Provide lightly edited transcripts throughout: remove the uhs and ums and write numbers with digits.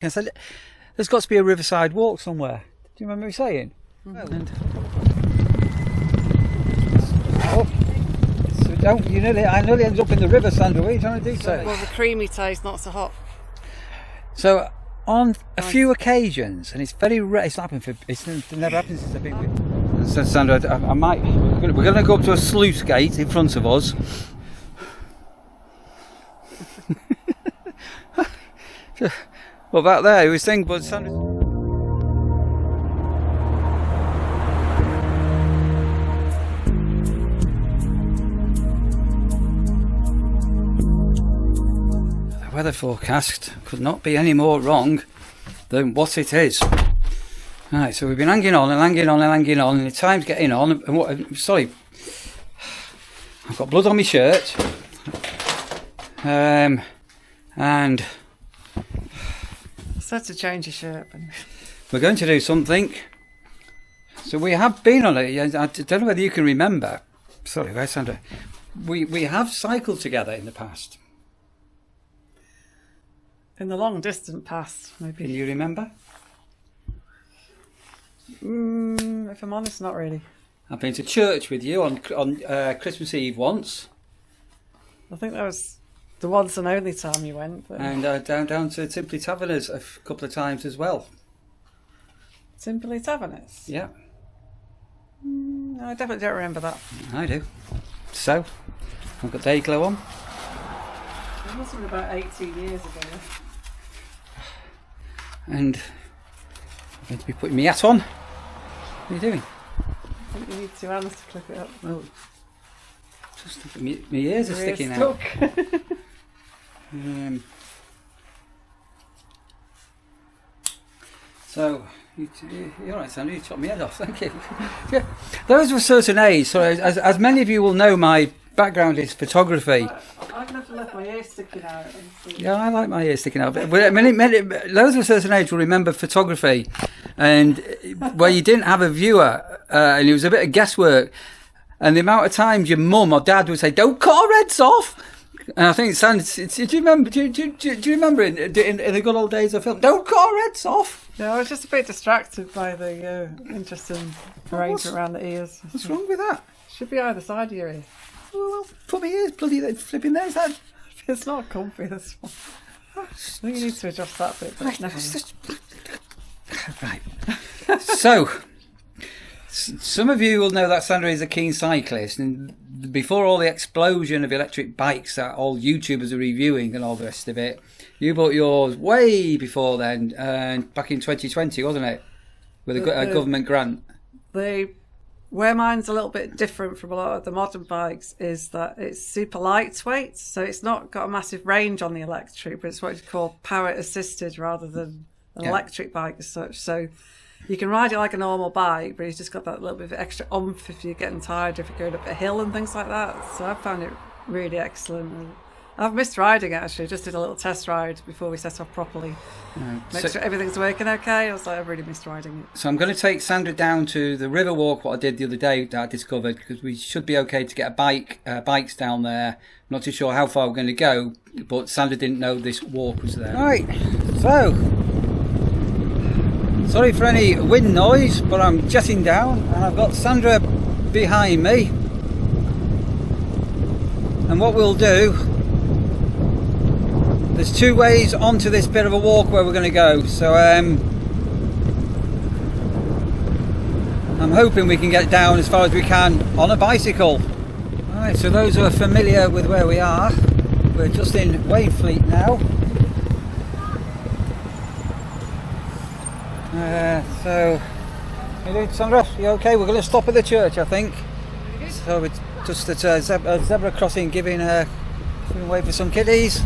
I said, there's got to be a Riverside walk somewhere. Do you remember me saying? Mm-hmm. And, so don't, I nearly ended up in the river, Sandra. What are you trying to do? Well, the creamy taste, not so hot. So, on a few occasions, and it's very rare, it's never happened since I've been with. So, Sandra, we're going to go up to a sluice gate in front of us. Well, back there, he was saying, but Sandra. The weather forecast could not be any more wrong than what it is. Right, so we've been hanging on and hanging on and hanging on, and the time's getting on. And sorry, I've got blood on my shirt. And Said to change your shirt. But we're going to do something. So we have been on it. I don't know whether you can remember. Sorry, where's Sandra? We have cycled together in the past. in the long distant past, maybe. Can you remember? If I'm honest, not really. I've been to church with you on Christmas Eve once. I think that was the once and only time you went. But... And down to Simply Taverners a couple of times as well. Simply Taverners? Yeah. No, I definitely don't remember that. I do. So, I've got day glow on. It must have been about 18 years ago. And I'm going to be putting my hat on. What are you doing? I think you need two hands to clip it up. Well, just my ears are sticking stuck. out. So, you're right, Sandra, you chopped my head off, thank you. Yeah, those of a certain age, so as many of you will know, my background is photography. I've never left my ears sticking out. Yeah, I like my ears sticking out. But those of a certain age will remember photography, and where you didn't have a viewer, and it was a bit of guesswork, and the amount of times your mum or dad would say, "Don't cut our heads off." And I think, Sandra, do you remember? Do you remember in the good old days of film? Don't cut our heads off. Yeah, I was just a bit distracted by the interesting arrangement around the ears. What's wrong with that? Should be either side of your ear. Well, put my ears bloody flipping there. Is that? It's not comfy, this one. I think you need to adjust that bit. But never mind. Right. So, some of you will know that Sandra is a keen cyclist, and before all the explosion of electric bikes that all YouTubers are reviewing and all the rest of it, you bought yours way before then, back in 2020, wasn't it? With a government grant. Where mine's a little bit different from a lot of the modern bikes is that it's super lightweight, so it's not got a massive range on the electric, but it's what you call power assisted rather than an electric bike as such. So you can ride it like a normal bike, but it's just got that little bit of extra oomph if you're getting tired, if you're going up a hill and things like that. So I found it really excellent. And I've missed riding it, actually. Just did a little test ride before we set off properly. Make sure everything's working okay. I was like, I've really missed riding it. So I'm going to take Sandra down to the river walk, what I did the other day that I discovered, because we should be okay to get bikes down there. I'm not too sure how far we're going to go, but Sandra didn't know this walk was there. Right, so sorry for any wind noise, but I'm jetting down and I've got Sandra behind me. And what we'll do, there's two ways onto this bit of a walk where we're going to go. So I'm hoping we can get down as far as we can on a bicycle. Alright, so those who are familiar with where we are, we're just in Wainfleet now. So, you doing, Sandra? You okay? We're going to stop at the church, I think. So it's just at a zebra crossing, giving way for some kiddies.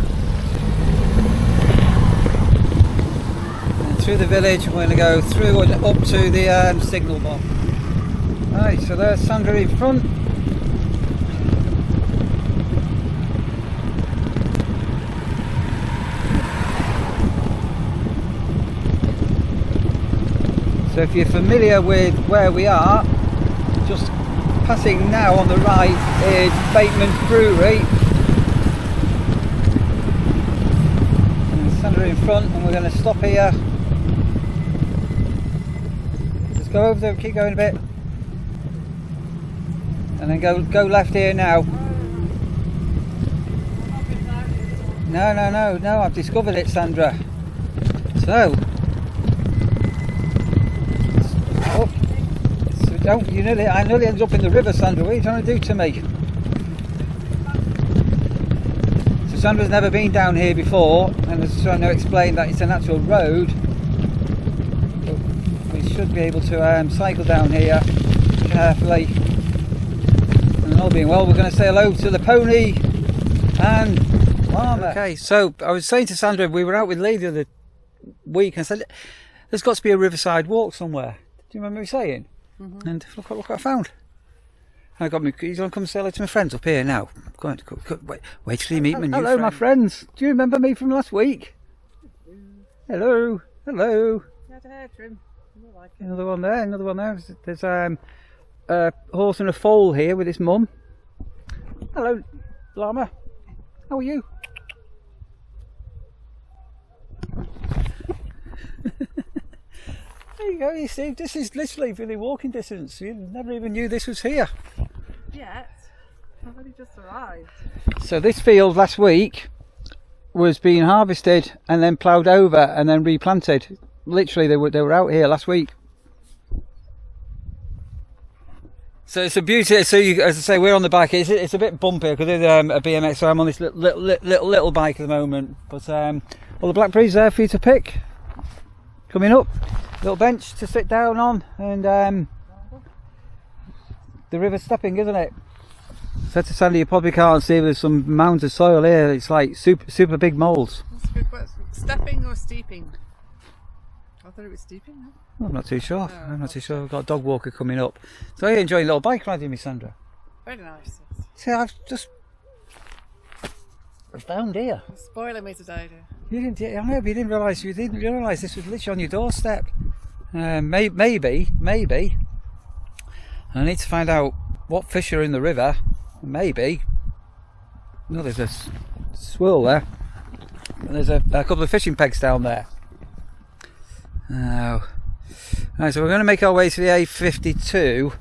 And through the village, we're going to go through and up to the signal box. Right, so there's Sandra in front. So if you're familiar with where we are, just passing now on the right is Bateman's Brewery. And Sandra Sandra in front, and we're going to stop here. Just go over there, keep going a bit, and then go left here now. No, I've discovered it, Sandra. So don't, I nearly ended up in the river, Sandra. What are you trying to do to me? So Sandra's never been down here before, and I was trying to explain that it's a natural road, but we should be able to cycle down here carefully. And all being well, we're going to say hello to the pony and llama. Okay, so I was saying to Sandra, we were out with Lee the other week, and I said, there's got to be a riverside walk somewhere. Do you remember me saying? Mm-hmm. And look what I found. I got me. You want to come say hello to my friends up here now? Go, wait till you meet my new friend. Hello, my friends. Do you remember me from last week? Hello. You had a hair trim. Like another one there. There's a horse and a foal here with his mum. Hello, llama. How are you? There you go, you see, this is literally really walking distance. You never even knew this was here. Yet, I've only just arrived. So this field last week was being harvested and then ploughed over and then replanted. Literally, they were out here last week. So it's a beauty. So as I say, we're on the bike. It's a bit bumpy because it's a BMX. So I'm on this little bike at the moment. But all the blackberries there for you to pick. Coming up. Little bench to sit down on, and the river's stepping, isn't it? Said to Sandy, you probably can't see, but there's some mounds of soil here. It's like super big moulds. That's a good question. Stepping or steeping? I thought it was steeping. No? I'm not too sure. I'm not too sure. We've got a dog walker coming up. So you're enjoying a little bike riding, Miss Sandra? Very nice. See, I've just found here. You're spoiling me today, dear. I know, but you didn't realise this was literally on your doorstep. Maybe I need to find out what fish are in the river. Maybe there's a swirl there, and there's a couple of fishing pegs down there. Right, so we're going to make our way to the A52.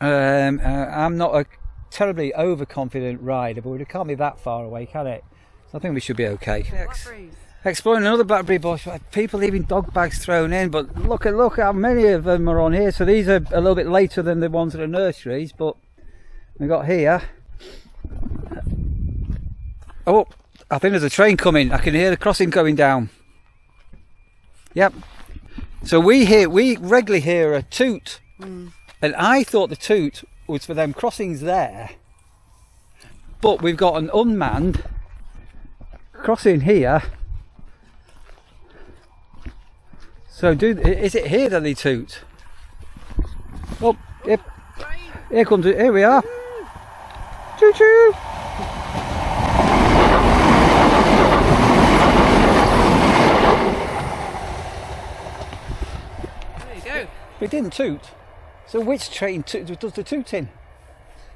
I'm not a terribly overconfident rider, but it can't be that far away, can it? I think we should be okay. Exploring another blackberry bush. People leaving dog bags thrown in, but look how many of them are on here. So these are a little bit later than the ones at the nurseries, but we got here. Oh, I think there's a train coming. I can hear the crossing going down. Yep. So we regularly hear a toot, and I thought the toot was for them crossings there, but we've got an unmanned crossing here. So is it here that they toot? Oh, here comes it. Here we are. Choo choo. There you go. It didn't toot. So which train does the tooting?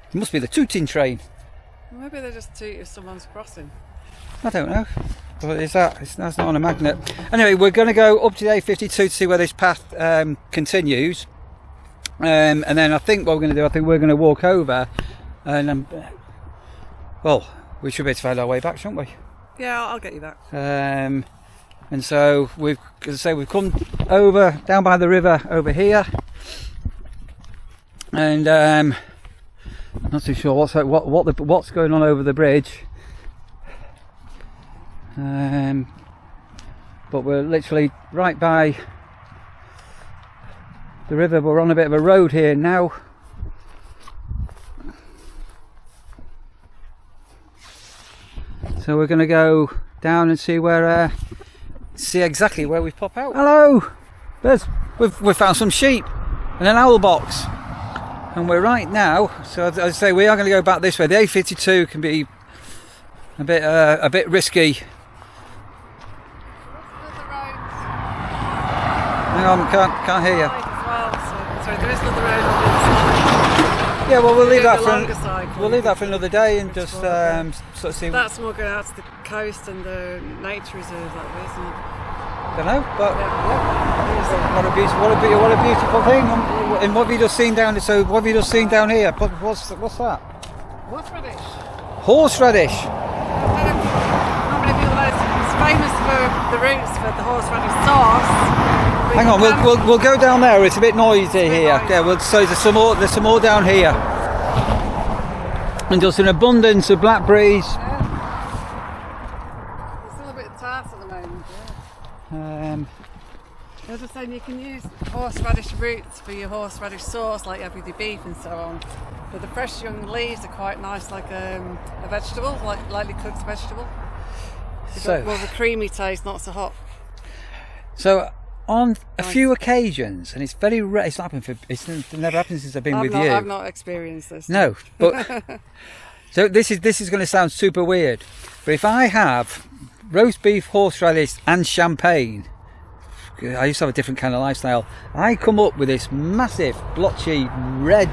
It must be the tooting train. Well, maybe they just toot if someone's crossing. I don't know. But that's not on a magnet. Anyway, we're going to go up to the A52 to see where this path continues. And then I think what we're going to do, we're going to walk over, and well, we should be able to find our way back, shouldn't we? Yeah, I'll get you back. And so we've come over down by the river over here, and I'm not too sure what's going on over the bridge. But we're literally right by the river. We're on a bit of a road here now. So we're going to go down and see exactly where we pop out. Hello! We've found some sheep and an owl box, and we're right now. So as I say, we are going to go back this way. The A52 can be a bit risky. Hang on, can't hear you. Sorry, there is another road on the other side. Yeah, well, we'll leave do that the for longer cycle. we'll leave that for another day and Which just one? sort of see. That's more going out to the coast and the nature reserve, that way, isn't it? Don't know, but Yeah. what a beautiful thing. And what have you just seen down there? So what have you just seen down here? What's that? Horseradish. Horseradish. Normally people know it's famous for the roots for the horseradish sauce. Hang on, we'll go down there. It's a bit noisy here. noisy. Yeah, so there's some more down here, and just an abundance of blackberries. Yeah. It's still a bit tart at the moment. Yeah. They're just saying you can use horseradish roots for your horseradish sauce, like you have with your beef and so on. But the fresh young leaves are quite nice, like a vegetable, like lightly cooked vegetable. It's got more of a creamy taste, not so hot. So on a few occasions, and it's very rare. It never happened since I've been with you. I've not experienced this. No, but so this is going to sound super weird, but if I have roast beef, horseradish, and champagne, I used to have a different kind of lifestyle. I come up with this massive, blotchy, red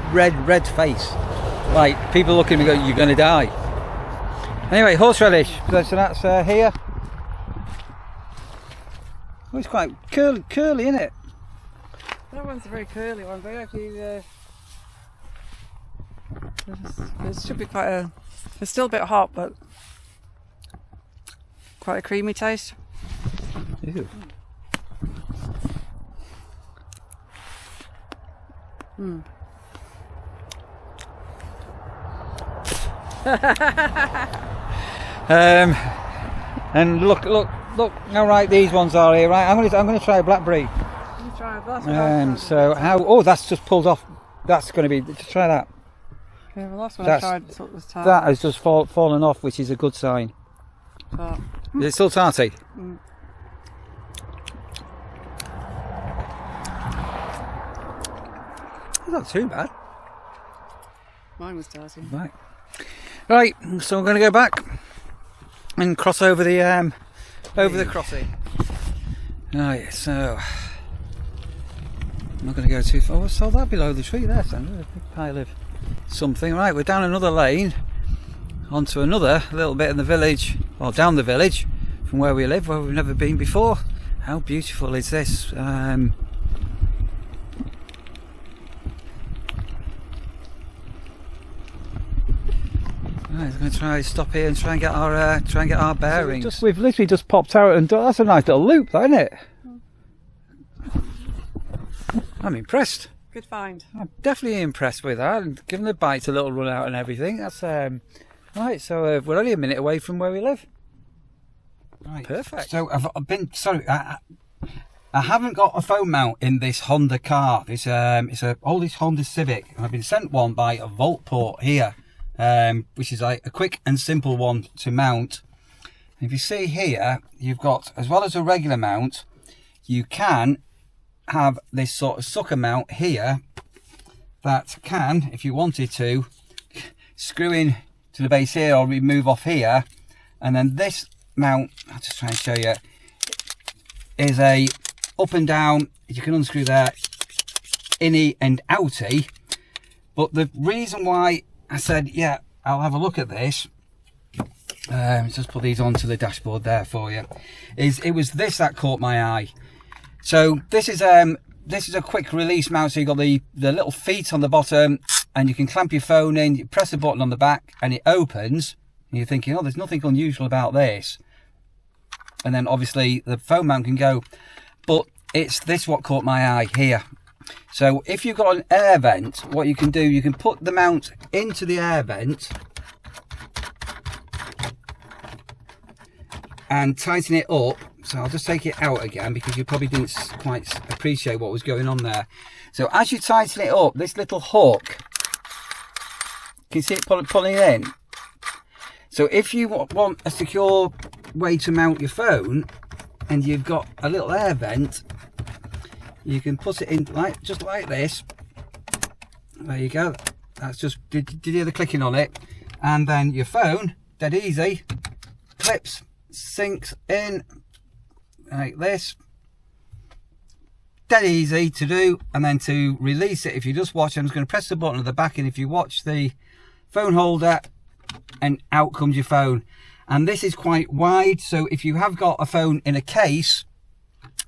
face. Like people look at me and go, "You're going to die." Anyway, horseradish. So that's here. Oh, it's quite curly, isn't it? That one's a very curly one, but if you, it should be quite a. It's still a bit hot, but quite a creamy taste. Ew. And look how right these ones are here. Right, I'm going to try a blackberry. You try that. So how? Oh, that's just pulled off. That's going to be. Just try that. Yeah, the last one I tried was tart. That has just fallen off, which is a good sign. Tart. Is it still tarty? It's not too bad. Mine was tarty. Right. So we're going to go back and cross over the crossing. Right. So I'm not going to go too far. What's all that below the tree there? So a big pile of something. Right. We're down another lane onto another little bit in the village, or down the village from where we live, where we've never been before. How beautiful is this? Right, we're going to try stop here and try and get our bearings. So we've literally just popped out, and that's a nice little loop, though, isn't it? I'm impressed. Good find. I'm definitely impressed with that, and giving the bikes a little run out and everything. That's right. So we're only a minute away from where we live. Right, perfect. So I've been sorry. I haven't got a phone mount in this Honda car. It's a oldest Honda Civic, and I've been sent one by a Voltport here. Which is like a quick and simple one to mount. And if you see here, you've got, as well as a regular mount, you can have this sort of sucker mount here that can, if you wanted to, screw in to the base here or remove off here. And then this mount, I'll just try and show you, is a up and down. You can unscrew there, innie and outie. But the reason why I said, yeah, I'll have a look at this. Just put these onto the dashboard there for you. It was this that caught my eye. So this is a quick release mount. So you got the little feet on the bottom, and you can clamp your phone in. You press a button on the back, and it opens. And you're thinking, oh, there's nothing unusual about this. And then obviously the phone mount can go, but it's this what caught my eye here. So if you've got an air vent, what you can do, you can put the mount into the air vent and tighten it up. So I'll just take it out again because you probably didn't quite appreciate what was going on there. So as you tighten it up, this little hook, can you see it pulling in? So if you want a secure way to mount your phone and you've got a little air vent, you can put it in just like this. There you go. That's just, did you hear the clicking on it? And then your phone, dead easy, clips, sinks in like this. dead easy to do. And then to release it, if you just watch, I'm just going to press the button at the back, and if you watch the phone holder, and out comes your phone. And this is quite wide, so if you have got a phone in a case,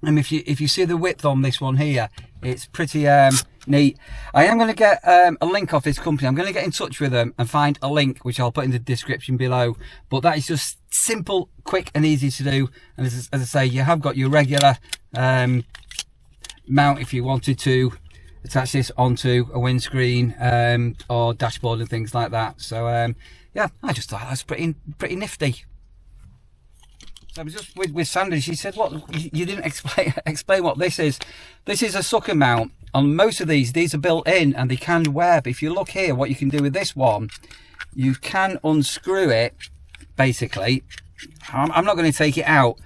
and if you see the width on this one here, it's pretty neat. I am going to get a link off this company. I'm going to get in touch with them and find a link, which I'll put in the description below. But that is just simple, quick and easy to do. And as I say, you have got your regular mount if you wanted to attach this onto a windscreen or dashboard and things like that. So yeah, I just thought that was pretty nifty. I was just with Sandra. She said, "What? You didn't explain what this is." This is a sucker mount. On most of these are built in and they can wear. But if you look here, what you can do with this one, you can unscrew it. Basically, I'm not going to take it out,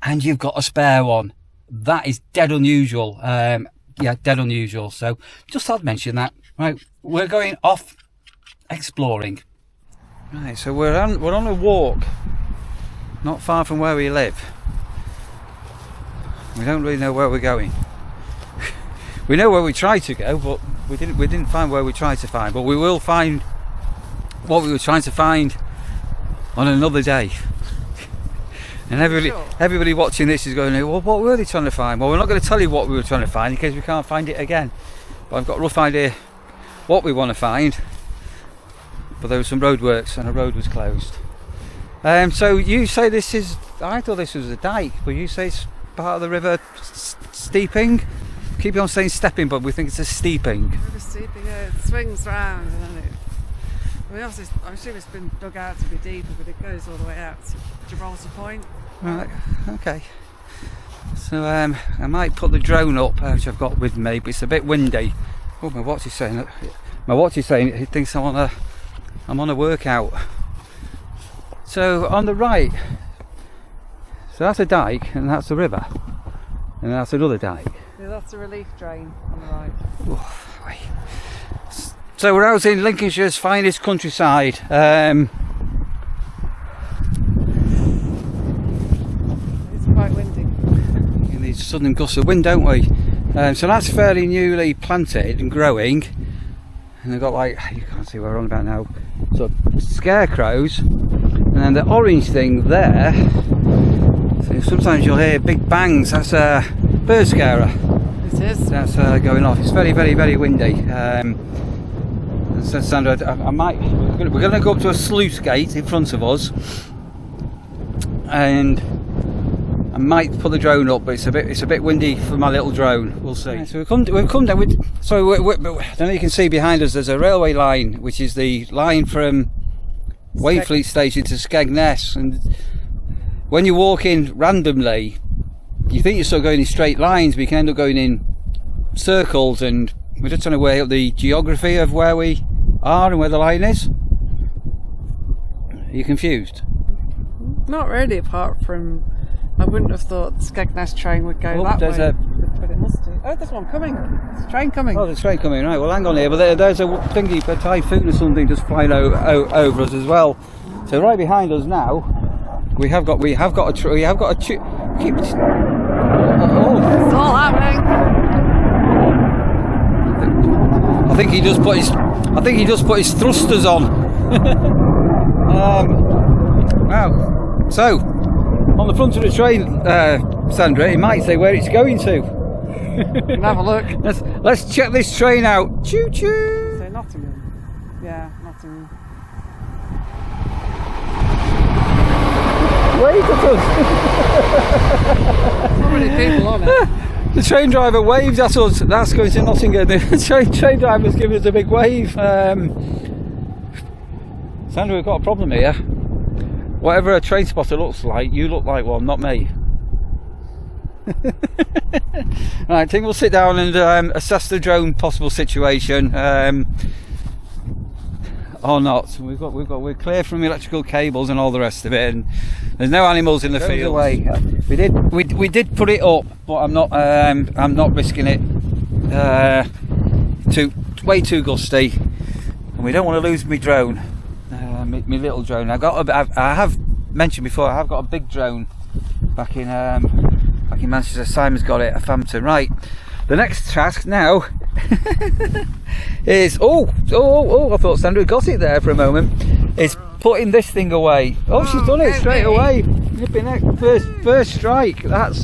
and you've got a spare one. That is dead unusual. Yeah, dead unusual. So just thought I'd mention that. Right, we're going off exploring. Right, so we're on a walk. Not far from where we live. We don't really know where we're going. We know where we tried to go, but we didn't find where we tried to find. But we will find what we were trying to find on another day. And everybody watching this is going, well, what were they trying to find? Well, we're not going to tell you what we were trying to find in case we can't find it again. But I've got a rough idea what we want to find. But there were some roadworks and a road was closed. So you say this is, I thought this was a dike, but you say it's part of the river steeping? Keep on saying stepping, but we think it's a steeping. River steeping, yeah, it swings round and then I'm sure it's been dug out to be deeper, but it goes all the way out to Gibraltar Point. Right, okay. So I might put the drone up, which I've got with me, but it's a bit windy. Oh, my watch is saying, it thinks I'm on a workout. So on the right, so that's a dike and that's a river, and that's another dike. Yeah, that's a relief drain on the right. Oh, so we're out in Lincolnshire's finest countryside. It's quite windy. In these southern gusts of wind, don't we? So that's fairly newly planted and growing, and they've got, like, you can't see what we're on about now, so scarecrows. And then the orange thing there, so sometimes you'll hear big bangs. That's a bird scarer. It is. That's going off. It's very, very, very windy. So Sandra, we're going to go up to a sluice gate in front of us, and I might put the drone up, but it's a bit windy for my little drone. We'll see. Right, so we've come down. I don't know if you can see behind us. There's a railway line, which is the line from Wayfleet Station to Skegness, and when you walk in randomly, you think you're still going in straight lines, but you can end up going in circles, and we're just trying to weigh up the geography of where we are and where the line is. Are you confused? Not really, apart from I wouldn't have thought the Skegness train would go that way. But it must do. Oh, there's one coming. There's a train coming. Oh, there's a train coming, right. Well, hang on here, but there's a thingy, a typhoon or something just flying over us as well. So right behind us now, we have got a keep. Oh. It's all happening. I think he just put his thrusters on. Wow. So on the front of the train, Sandra, it might say where it's going to. Have a look. Let's check this train out. Choo choo. So Nottingham. Yeah, Nottingham. Wave at us. Not many people on it. The train driver waves at us. That's going to Nottingham. The train driver's giving us a big wave. Sandra, we've got a problem here. Whatever a train spotter looks like, you look like one, not me. Right, I think we'll sit down and assess the drone possible situation, or not. We're clear from electrical cables and all the rest of it, and there's no animals in the field. We did put it up, but I'm not risking it. Way too gusty, and we don't want to lose my drone. My little drone. I have mentioned before, I have got a big drone back in Manchester. Simon's got it, a Phantom. Right, The next task now is I thought Sandra got it there for a moment. Is putting this thing away. Oh, she's done it straight away. First strike. That's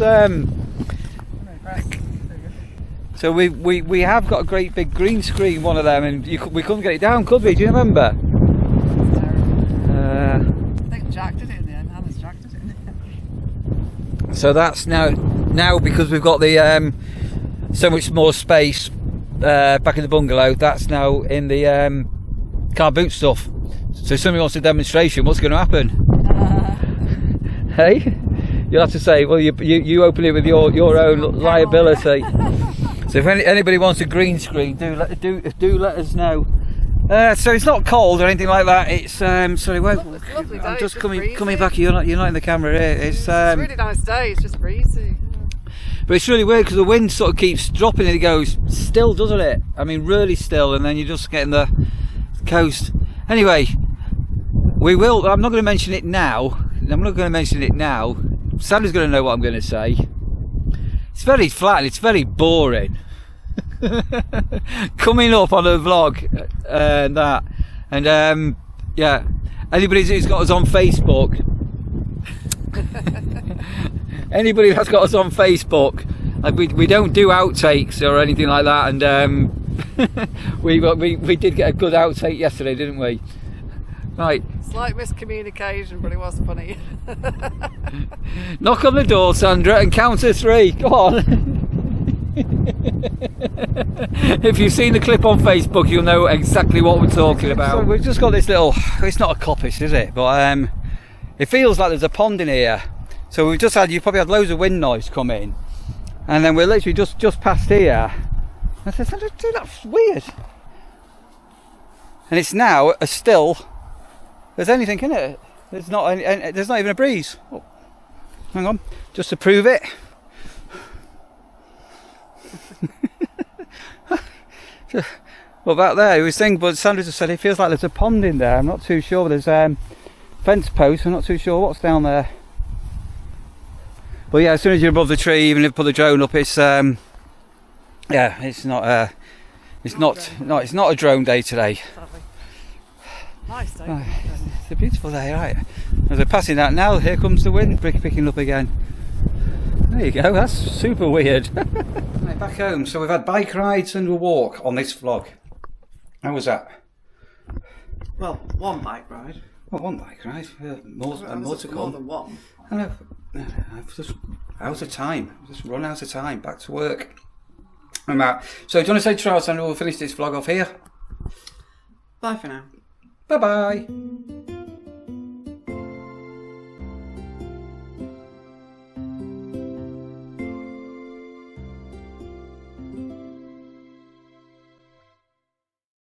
So we have got a great big green screen, one of them, and we couldn't get it down, could we? Do you remember? I think Jack did it in the end. Hannah's Jack did it in the end. So that's now because we've got the so much more space back in the bungalow. That's now in the car boot stuff. So if somebody wants a demonstration, what's going to happen? Hey, you'll have to say, well, you open it with your own liability. So if anybody wants a green screen, do let us know. So it's not cold or anything like that. It's sorry, lovely day. I'm just coming back. You're not in the camera here. It's a really nice day. It's just breezy. But it's really weird because the wind sort of keeps dropping and it goes still, doesn't it? I mean, really still, and then you're just getting the coast. Anyway, we will. I'm not going to mention it now. Sandra's going to know what I'm going to say. It's very flat and it's very boring. Coming up on a vlog and that, and yeah, anybody who's got us on Facebook, anybody that's got us on Facebook, like we don't do outtakes or anything like that, and we did get a good outtake yesterday, didn't we? Right. Slight miscommunication, but it was funny. Knock on the door, Sandra, and count to 3. Go on. If you've seen the clip on Facebook, you'll know exactly what we're talking about. So we've just got this little, it's not a coppice, is it? But it feels like there's a pond in here. So we've just had, you probably had loads of wind noise come in, and then we're literally just past here. I said, that's weird. And it's now a still. There's anything in it. There's not even a breeze. Oh, hang on, just to prove it. Well, back there, he was saying, but Sandra just said it feels like there's a pond in there. I'm not too sure. There's fence posts. I'm not too sure what's down there. But yeah, as soon as you're above the tree, even if you put the drone up, it's yeah, it's not a drone day today. Nice day. Oh, it's a beautiful day, right? As we're passing that now, here comes the wind picking up again. There you go, that's super weird. Right, back home, so we've had bike rides and a walk on this vlog. How was that? Well, one bike ride. Well, one bike ride, more to come. More than one. I know, I've just out of time. I've just run out of time, back to work. I'm out. So do you want to say Charles, and we'll finish this vlog off here? Bye for now. Bye bye.